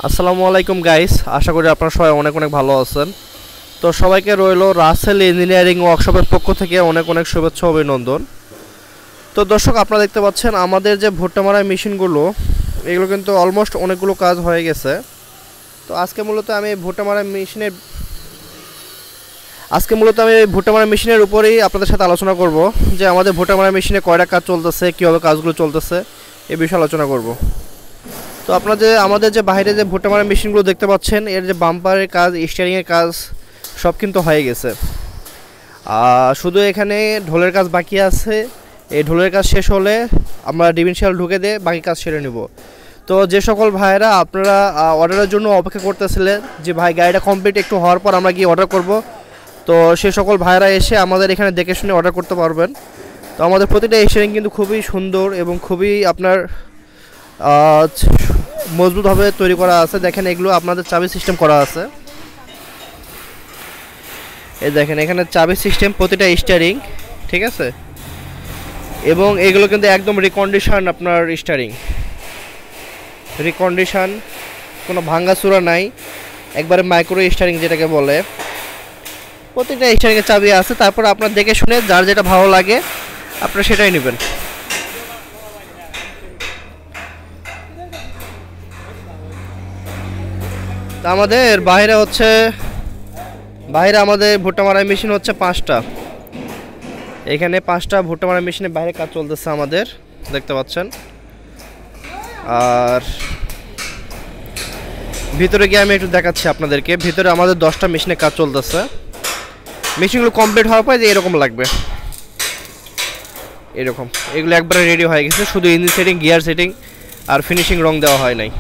আসসালামু আলাইকুম গাইস, আশা করি আপনারা সবাই অনেক অনেক ভালো আছেন। তো সবাইকে রইল রাসেল ইঞ্জিনিয়ারিং ওয়ার্কশপের পক্ষ থেকে অনেক অনেক শুভেচ্ছা অভিনন্দন। তো দর্শক, আপনারা দেখতে পাচ্ছেন আমাদের যে ভুট্টা মারাই মেশিনগুলো, এগুলো কিন্তু অলমোস্ট অনেকগুলো কাজ হয়ে গেছে। তো আজকে মূলত আমি ভুট্টা মারাই মেশিনের উপরেই আপনাদের সাথে আলোচনা করব যে আমাদের ভুট্টা মারাই মেশিনে কয়টা কাজ চলতেছে, কীভাবে কাজগুলো চলতেছে এ বিষয়ে আলোচনা করব। তো আপনারা আমাদের যে বাইরে যে ভুট্টা মারাই মেশিনগুলো দেখতে পাচ্ছেন, এর যে বাম্পারের কাজ, স্টিয়ারিংয়ের কাজ সব কিন্তু হয়ে গেছে। শুধু এখানে ঢোলের কাজ বাকি আছে। এই ঢোলের কাজ শেষ হলে আমরা ডিফারেনশিয়াল ঢুকে দিয়ে বাকি কাজ সেরে নেব। তো যে সকল ভাইয়েরা আপনারা অর্ডারের জন্য অপেক্ষা করতেছিলেন যে ভাই গাড়িটা কমপ্লিট একটু হওয়ার পর আমরা গিয়ে অর্ডার করব, তো সে সকল ভাইয়েরা এসে আমাদের এখানে দেখে শুনে অর্ডার করতে পারবেন। তো আমাদের প্রতিটা স্টিয়ারিং কিন্তু খুবই সুন্দর এবং খুবই আপনার মজবুতভাবে তৈরি করা আছে। দেখেন, এগুলো আপনাদের চাবি সিস্টেম করা আছে। এই দেখেন, এখানে চাবি সিস্টেম প্রতিটা স্টিয়ারিং, ঠিক আছে। এবং এগুলো কিন্তু একদম রিকন্ডিশন, আপনার স্টিয়ারিং রিকন্ডিশন, কোনো ভাঙ্গাচুরা নাই, একবারে মাইক্রো স্টিয়ারিং যেটাকে বলে। প্রতিটা স্টিয়ারিংয়ের চাবি আছে। তারপর আপনার দেখে শুনে যার যেটা ভালো লাগে আপনারা সেটাই নেবেন। তা আমাদের বাইরে আমাদের ভুট্টা মারাই মেশিন হচ্ছে 5টা। এখানে 5টা ভুট্টা মারাই মেশিনের বাইরে কাজ চলতেছে আমাদের, দেখতে পাচ্ছেন। আর ভিতরে গিয়ে আমি একটু দেখাচ্ছি আপনাদেরকে। ভিতরে আমাদের 10টা মেশিনে কাজ চলতেছে। মেশিনগুলো কমপ্লিট হওয়ার পর যে এরকম লাগবে, এরকম এগুলো একবারে রেডি হয়ে গেছে। শুধু ইঞ্জিন সেটিং, গিয়ার সেটিং আর ফিনিশিং রং দেওয়া হয় নাই।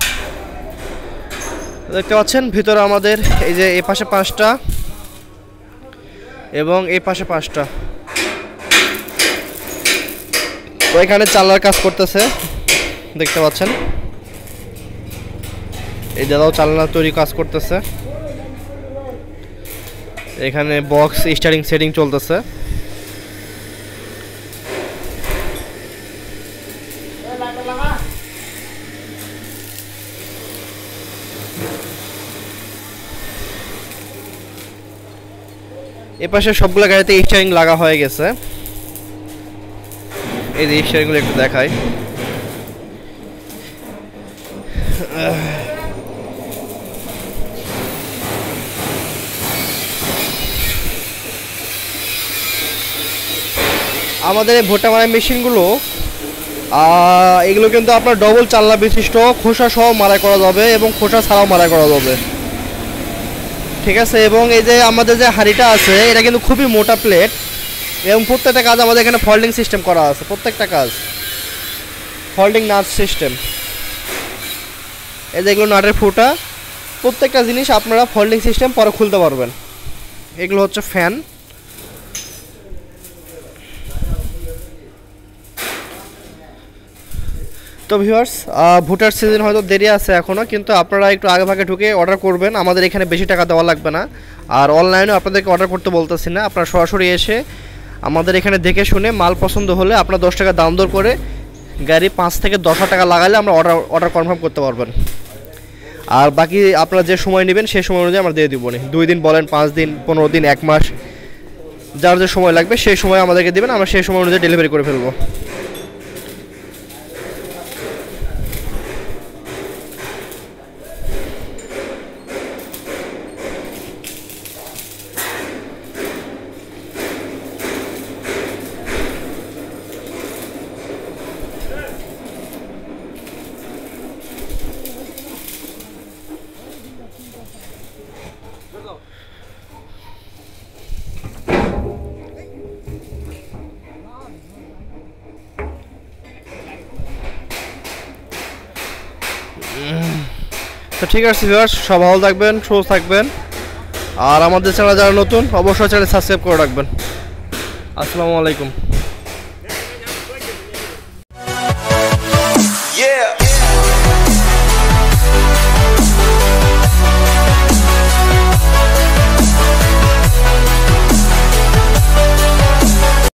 দেখতে পাচ্ছেন ভিতরে আমাদের এই যে এই পাশে 5টা এবং এই পাশে 5টা। তো এখানে চালার কাজ করতেছে, দেখতে পাচ্ছেন। এই দাদাও চালনা তৈরি কাজ করতেছে। এখানে বক্স স্টারিং সেটিং চলতেছে। এপাশে সবগুলো গাড়িতে স্টিয়ারিং লাগা হয়ে গেছে। এই যে স্টিয়ারিংগুলো একটু দেখাই। আমাদের এই ভুট্টা মারাই মেশিনগুলো এগুলো কিন্তু আপনার ডবল চালনা বিশিষ্ট, খোসা সহ মারাই করা যাবে এবং খোসা ছাড়াও মারাই করা যাবে, ঠিক আছে। এবং এই যে আমাদের যে হাঁড়িটা আছে, এটা কিন্তু খুবই মোটা প্লেট এবং প্রত্যেকটা কাজ আমাদের এখানে ফোল্ডিং সিস্টেম করা আছে। প্রত্যেকটা কাজ ফোল্ডিং নাট সিস্টেম। এই যে এগুলো নাটের ফুটা, প্রত্যেকটা জিনিস আপনারা ফোল্ডিং সিস্টেম পরে খুলতে পারবেন। এগুলো হচ্ছে ফ্যান। তো ভিউয়ার্স, ভুট্টার সিজন হয়তো দেরি আছে এখনও, কিন্তু আপনারা একটু আগে ভাগে ঢুকে অর্ডার করবেন। আমাদের এখানে বেশি টাকা দেওয়া লাগবে না। আর অনলাইনেও আপনাদেরকে অর্ডার করতে বলতেছি না, আপনারা সরাসরি এসে আমাদের এখানে দেখে শুনে মাল পছন্দ হলে আপনারা 10 টাকা দাম দর করে গাড়ি 5 থেকে 10 টাকা লাগালে আমরা অর্ডার কনফার্ম করতে পারবেন। আর বাকি আপনারা যে সময় নেবেন সেই সময় অনুযায়ী আমরা দিয়ে দিব। 2 দিন বলেন, 5 দিন, 15 দিন, 1 মাস, যার যে সময় লাগবে সেই সময় আমাদেরকে দেবেন, আমরা সেই সময় অনুযায়ী ডেলিভারি করে ফেলবো। তো ঠিক আছে ভিউয়ার্স, সব ভালো থাকবেন, সুস্থ থাকবেন। আর আমাদের চ্যানেল যারা নতুন, অবশ্যই চ্যানেল সাবস্ক্রাইব করে রাখবেন। আসসালামু আলাইকুম।